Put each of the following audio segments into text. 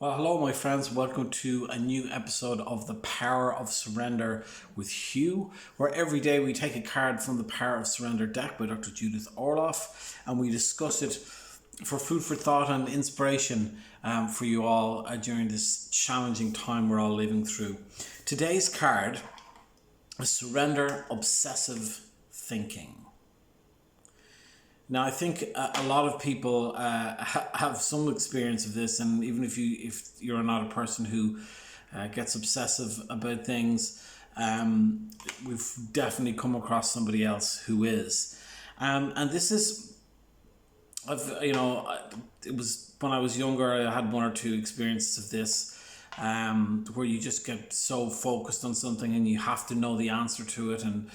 Well, hello, my friends. Welcome to a new episode of The Power of Surrender with Hugh, where every day we take a card from the Power of Surrender deck by Dr Judith Orloff and we discuss it for food for thought and inspiration for you all during this challenging time we're all living through. Today's card is Surrender Obsessive Thinking. Now, I think a lot of people have some experience of this, and even if you're not a person who gets obsessive about things, we've definitely come across somebody else who is. And this is, it was when I was younger, I had one or two experiences of this, where you just get so focused on something and you have to know the answer to it and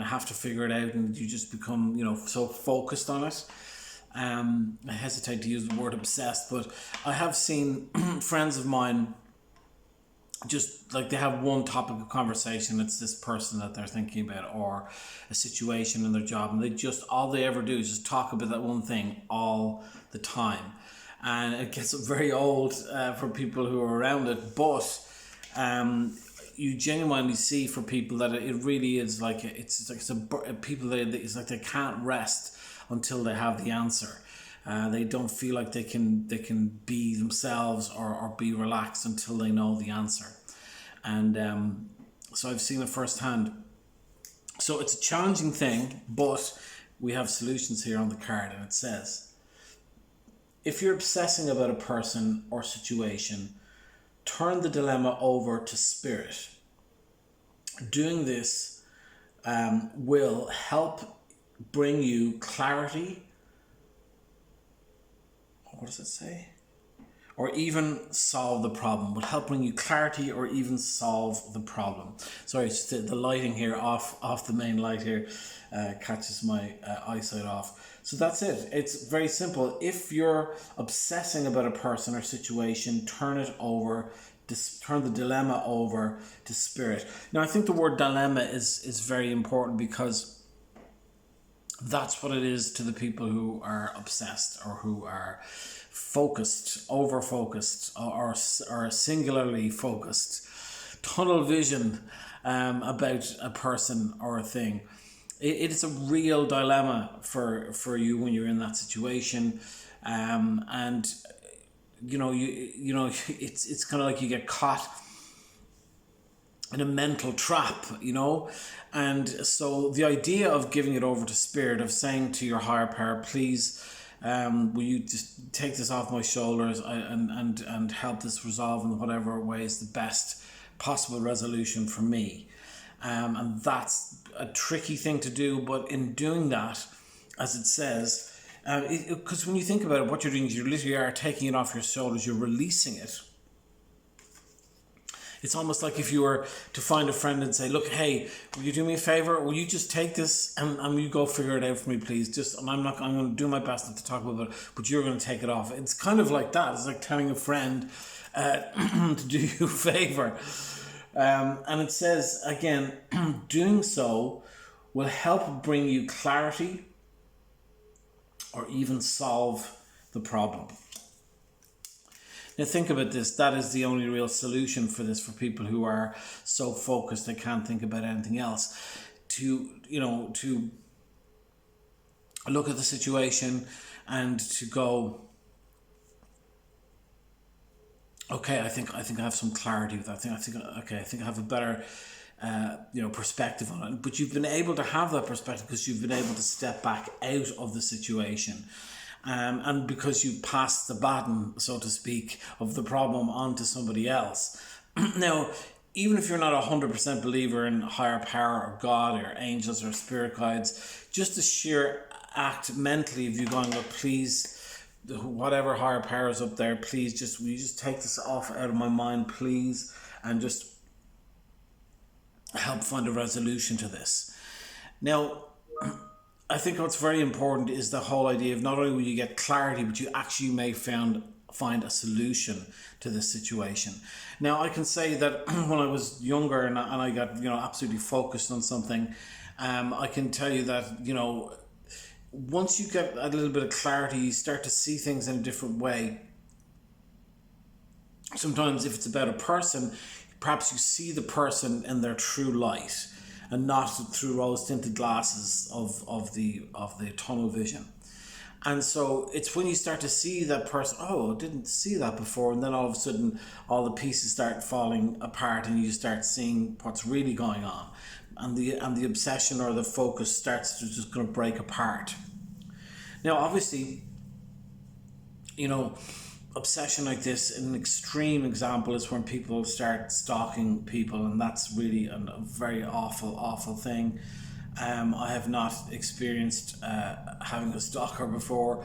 have to figure it out, and you just become, so focused on it. I hesitate to use the word obsessed, but I have seen friends of mine just like they have one topic of conversation. It's this person that they're thinking about or a situation in their job, and all they ever do is just talk about that one thing all the time. And it gets very old for people who are around it, but you genuinely see for people that it really is like it's like they can't rest until they have the answer. They don't feel like they can be themselves or be relaxed until they know the answer. And so I've seen it firsthand. So it's a challenging thing, but we have solutions here on the card, and it says, if you're obsessing about a person or situation, turn the dilemma over to spirit. Doing this will help bring you clarity. What does it say? Or even solve the problem. Will help bring you clarity or even solve the problem. Sorry, it's the lighting here off the main light here catches my eyesight off. So that's it. It's very simple. If you're obsessing about a person or situation, turn the dilemma over to spirit. Now, I think the word dilemma is very important because that's what it is to the people who are obsessed or who are focused, over-focused, or singularly focused, tunnel vision about a person or a thing. It is a real dilemma for you when you're in that situation, and it's kind of like you get caught in a mental trap, and so the idea of giving it over to spirit, of saying to your higher power, please, will you just take this off my shoulders and help this resolve in whatever way is the best possible resolution for me. And that's a tricky thing to do, but in doing that, as it says, because when you think about it, what you're doing is you literally are taking it off your shoulders, you're releasing it. It's almost like if you were to find a friend and say, look, hey, will you do me a favor? Will you just take this and you go figure it out for me, please? I'm going to do my best not to talk about it, but you're going to take it off. It's kind of like that. It's like telling a friend to do you a favor. And it says, again, doing so will help bring you clarity or even solve the problem. Now think about this. That is the only real solution for this, for people who are so focused they can't think about anything else. To look at the situation and to go, okay, I think I have some clarity with that. I think I have a better perspective on it. But you've been able to have that perspective because you've been able to step back out of the situation. And because you passed the baton, so to speak, of the problem onto somebody else. Now, even if you're not 100% believer in higher power or God or angels or spirit guides, just the sheer act mentally of you going, look, please, whatever higher power is up there, please, will you just take this off out of my mind, please, and just help find a resolution to this. Now, I think what's very important is the whole idea of not only will you get clarity, but you actually may find a solution to this situation. Now, I can say that when I was younger and I got absolutely focused on something, I can tell you that once you get a little bit of clarity, you start to see things in a different way. Sometimes if it's about a person, perhaps you see the person in their true light and not through rose tinted glasses of the tunnel vision. And so it's when you start to see that person, oh, I didn't see that before, and then all of a sudden all the pieces start falling apart and you start seeing what's really going on. And the obsession or the focus starts to just going to break apart. Now obviously, you know, obsession like this, an extreme example is when people start stalking people, and that's really a very awful thing. I have not experienced having a stalker before,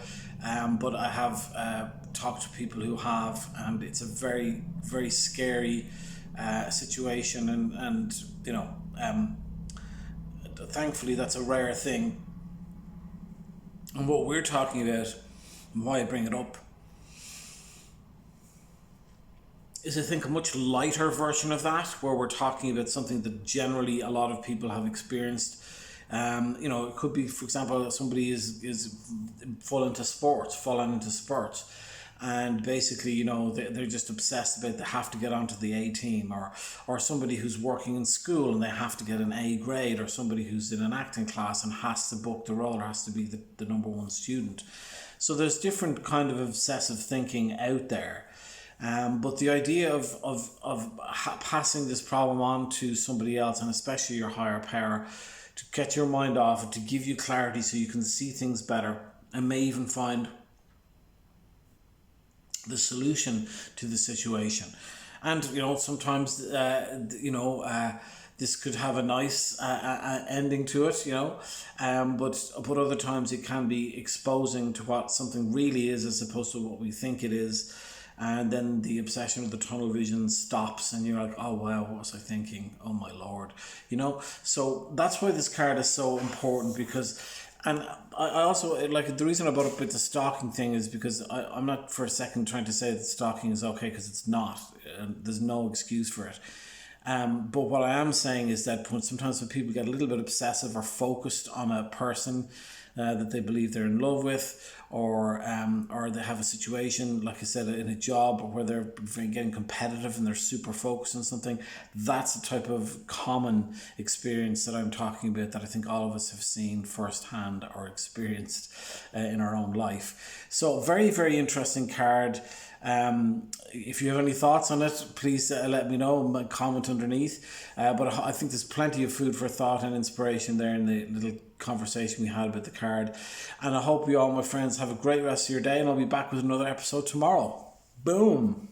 but I have talked to people who have, and it's a very, very scary situation, and you know, thankfully that's a rare thing. And what we're talking about, and why I bring it up, is I think a much lighter version of that, where we're talking about something that generally a lot of people have experienced. You know, it could be, for example, somebody is fallen into sports, and basically, you know, they're just obsessed about they have to get onto the A team, or somebody who's working in school and they have to get an A grade, or somebody who's in an acting class and has to book the role or has to be the number one student. So there's different kind of obsessive thinking out there. But the idea of passing this problem on to somebody else, and especially your higher power, to get your mind off it, to give you clarity so you can see things better, and may even find the solution to the situation. And you know, sometimes this could have a nice ending to it, you know, but other times it can be exposing to what something really is as opposed to what we think it is. And then the obsession with the tunnel vision stops, and you're like, oh wow, what was I thinking? Oh my lord, you know. So that's why this card is so important, because, and I also like, the reason I brought up with the stalking thing is because I'm not for a second trying to say that stalking is okay, because it's not. There's no excuse for it. But what I am saying is that sometimes when people get a little bit obsessive or focused on a person that they believe they're in love with, or they have a situation, like I said, in a job where they're getting competitive and they're super focused on something, that's the type of common experience that I'm talking about, that I think all of us have seen firsthand or experienced in our own life. So very, very interesting card. If you have any thoughts on it, please let me know, comment underneath. But I think there's plenty of food for thought and inspiration there in the little conversation we had about the card. And I hope you all, my friends, have a great rest of your day, and I'll be back with another episode tomorrow. Boom.